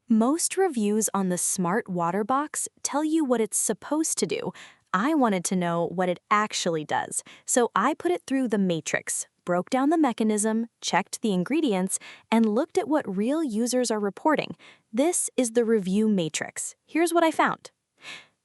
Most reviews on the Smart Water Box tell you what it's supposed to do. I wanted to know what it actually does, so I put it through the matrix, broke down the mechanism, checked the ingredients, and looked at what real users are reporting. This is the review matrix. Here's what I found.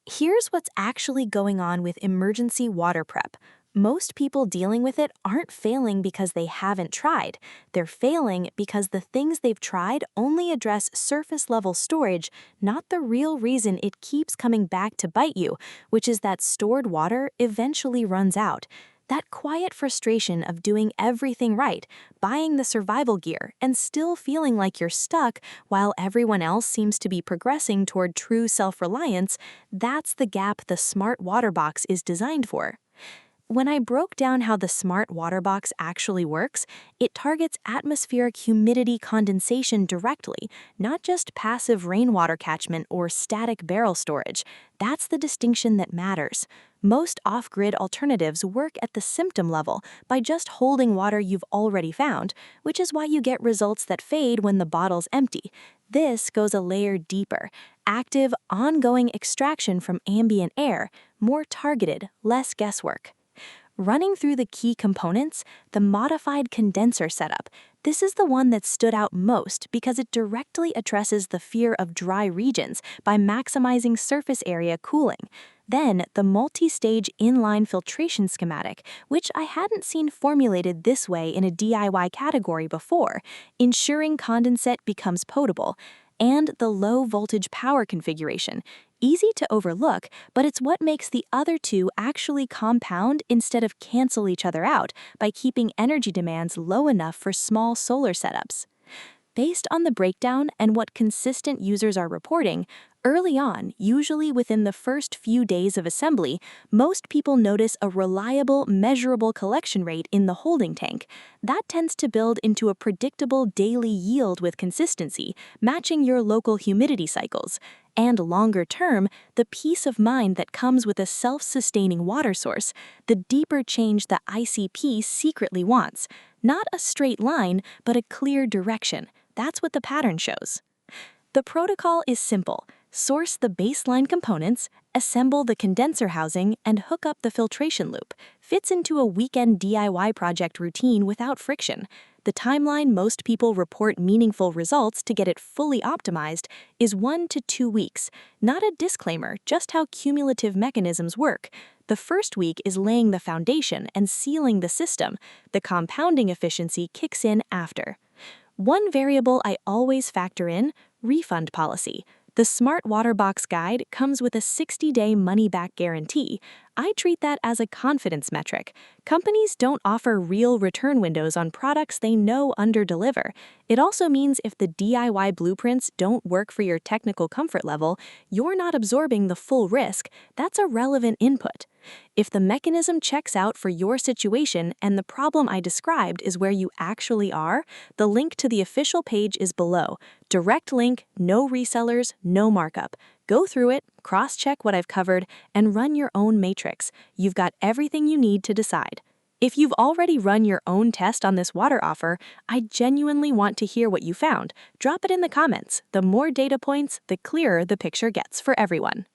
Here's what's actually going on with emergency water prep. Most people dealing with it aren't failing because they haven't tried. They're failing because the things they've tried only address surface level storage, not the real reason it keeps coming back to bite you, which is that stored water eventually runs out. That quiet frustration of doing everything right, buying the survival gear, and still feeling like you're stuck while everyone else seems to be progressing toward true self-reliance, that's the gap the Smart Water Box is designed for. When I broke down how the Smart Water Box actually works, it targets atmospheric humidity condensation directly, not just passive rainwater catchment or static barrel storage. That's the distinction that matters. Most off-grid alternatives work at the symptom level by just holding water you've already found, which is why you get results that fade when the bottle's empty. This goes a layer deeper. Active, ongoing extraction from ambient air, more targeted, less guesswork. Running through the key components, the modified condenser setup, this is the one that stood out most because it directly addresses the fear of dry regions by maximizing surface area cooling. Then, the multi-stage inline filtration schematic, which I hadn't seen formulated this way in a DIY category before, ensuring condensate becomes potable. And the low-voltage power configuration. Easy to overlook, but it's what makes the other two actually compound instead of cancel each other out by keeping energy demands low enough for small solar setups. Based on the breakdown and what consistent users are reporting, early on, usually within the first few days of assembly, most people notice a reliable, measurable collection rate in the holding tank. That tends to build into a predictable daily yield with consistency, matching your local humidity cycles. And longer term, the peace of mind that comes with a self-sustaining water source, the deeper change the ICP secretly wants. Not a straight line, but a clear direction. That's what the pattern shows. The protocol is simple. Source the baseline components, assemble the condenser housing, and hook up the filtration loop. Fits into a weekend DIY project routine without friction. The timeline most people report meaningful results to get it fully optimized is 1 to 2 weeks. Not a disclaimer, just how cumulative mechanisms work. The first week is laying the foundation and sealing the system. The compounding efficiency kicks in after. One variable I always factor in, refund policy. The Smart Water Box Guide comes with a 60-day money-back guarantee. I treat that as a confidence metric. Companies don't offer real return windows on products they know under-deliver. It also means if the DIY blueprints don't work for your technical comfort level, you're not absorbing the full risk. That's a relevant input. If the mechanism checks out for your situation and the problem I described is where you actually are, the link to the official page is below. Direct link, no resellers, no markup. Go through it, cross-check what I've covered, and run your own matrix. You've got everything you need to decide. If you've already run your own test on this water offer, I genuinely want to hear what you found. Drop it in the comments. The more data points, the clearer the picture gets for everyone.